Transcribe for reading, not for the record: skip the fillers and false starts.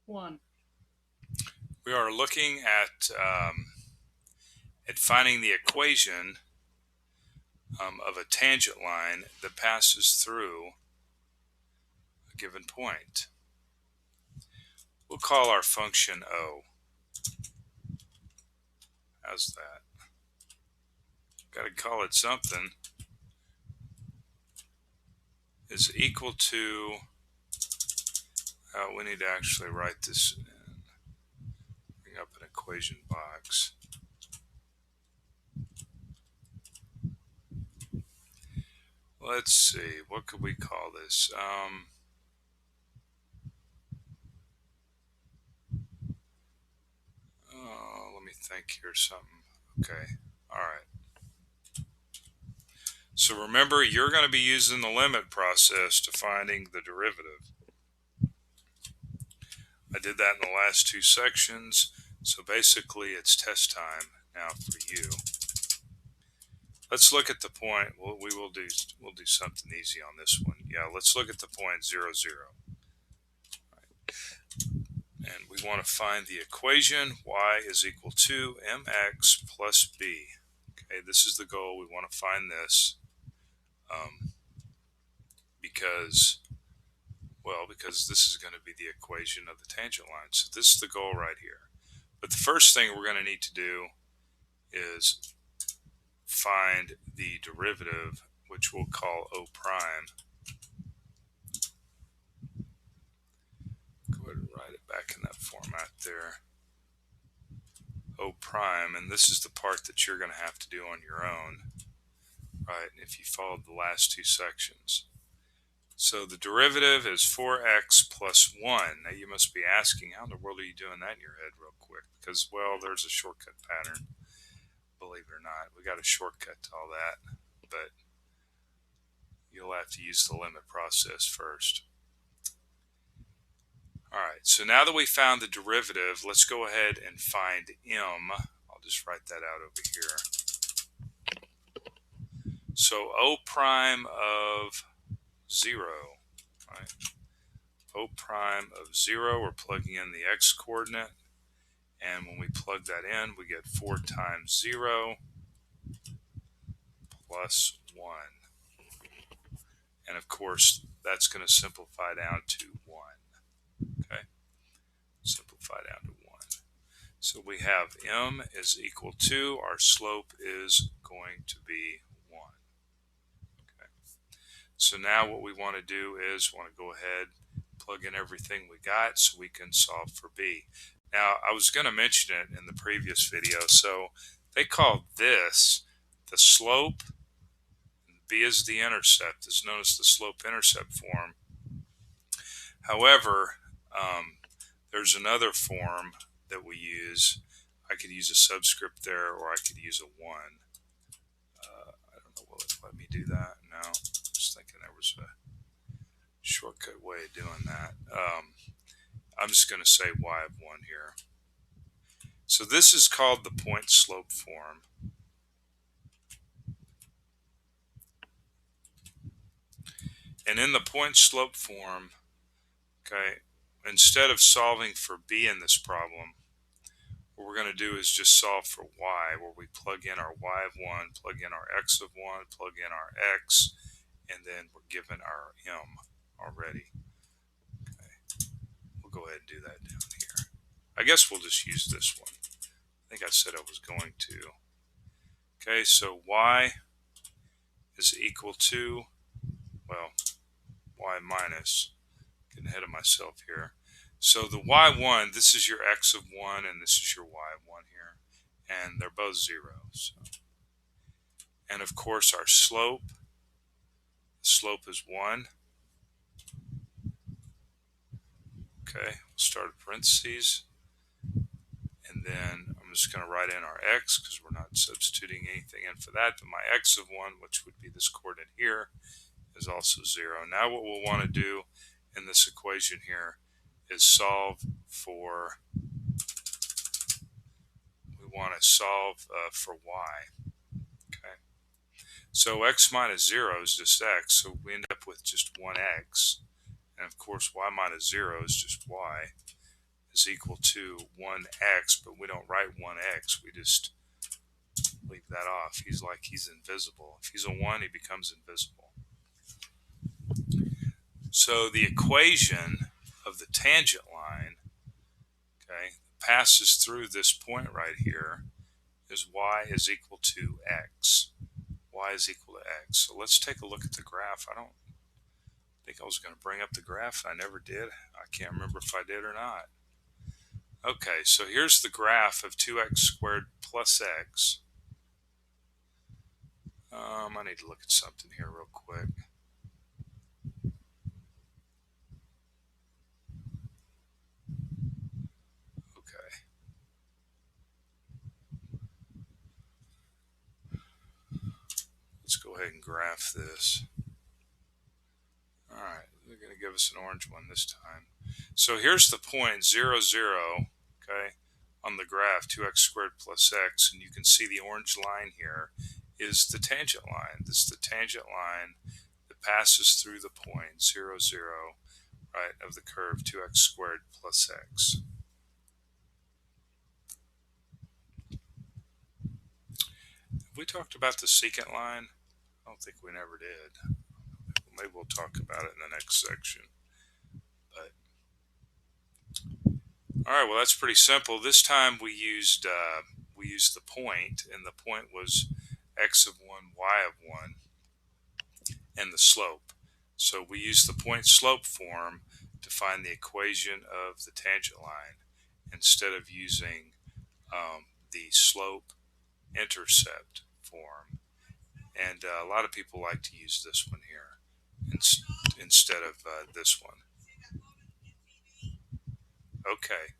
1. We are looking at finding the equation of a tangent line that passes through a given point. We'll call our function O. How's that? Got to call it something. Is equal to, we need to actually write this in. Bring up an equation box. Let's see, what could we call this? Let me think here something. Okay, all right. So remember, you're going to be using the limit process to finding the derivative. I did that in the last two sections, so basically it's test time now for you. Let's look at the point. We'll do something easy on this one. Yeah, let's look at the point 0, 0. And we want to find the equation y is equal to mx plus b. Okay, this is the goal. We want to find this because this is going to be the equation of the tangent line. So this is the goal right here. But the first thing we're going to need to do is find the derivative, which we'll call O prime. Go ahead and write it back in that format there. O prime, and this is the part that you're going to have to do on your own, right, if you followed the last two sections. So the derivative is 4x plus 1. Now you must be asking, how in the world are you doing that in your head real quick? Because, well, there's a shortcut pattern. Believe it or not, we got a shortcut to all that, but you'll have to use the limit process first. All right, so now that we found the derivative, let's go ahead and find m. I'll just write that out over here. So O prime of 0, right? O prime of 0, we're plugging in the x coordinate, and when we plug that in, we get 4 times 0 plus 1. And of course, that's going to simplify down to 1. Okay, simplify down to 1. So we have m is equal to, our slope is going to be 1. Okay. So now what we want to do is want to go ahead, plug in everything we got so we can solve for b. Now, I was going to mention it in the previous video. So they call this the slope. B is the intercept. It's known as the slope-intercept form. However, there's another form that we use. I could use a subscript there, or I could use a 1. I don't know, will it let me do that? No. Just thinking there was a shortcut way of doing that. I'm just going to say y of 1 here. So this is called the point-slope form. And in the point-slope form, okay, instead of solving for b in this problem, what we're going to do is just solve for y, where we plug in our y of 1, plug in our x of 1, plug in our x, and then we're given our m already. Okay, we'll go ahead and do that down here. I guess we'll just use this one. I think I said I was going to. Okay, so y is equal to, well, y minus, getting ahead of myself here. So the y1, this is your x of 1, and this is your y of 1 here. And they're both 0. So. And of course our slope, the slope is 1. Okay, we'll start at parentheses. And then I'm just going to write in our x because we're not substituting anything in for that. But my x of 1, which would be this coordinate here, is also 0. Now what we'll want to do in this equation here is solve for, we want to solve for y. Okay, so x minus 0 is just x, so we end up with just 1x, and of course y minus 0 is just y. is equal to 1x, but we don't write 1x. We just leave that off. He's like he's invisible. If he's a 1, he becomes invisible. So the equation of the tangent line, okay, passes through this point right here is y is equal to x. Y is equal to x. So let's take a look at the graph. I don't think I was going to bring up the graph. I never did. I can't remember if I did or not. Okay, so here's the graph of 2x squared plus x. I need to look at something here real quick. Okay. Let's go ahead and graph this. Alright, they're going to give us an orange one this time. So here's the point, 0, 0, okay, on the graph, 2x squared plus x, and you can see the orange line here is the tangent line. This is the tangent line that passes through the point, 0, 0, right, of the curve, 2x squared plus x. Have we talked about the secant line? I don't think we never did. Maybe we'll talk about it in the next section. But all right, well that's pretty simple. This time we used the point, and the point was x of 1, y of 1, and the slope. So we used the point slope form to find the equation of the tangent line instead of using the slope intercept form. And a lot of people like to use this one here instead of this one. Okay.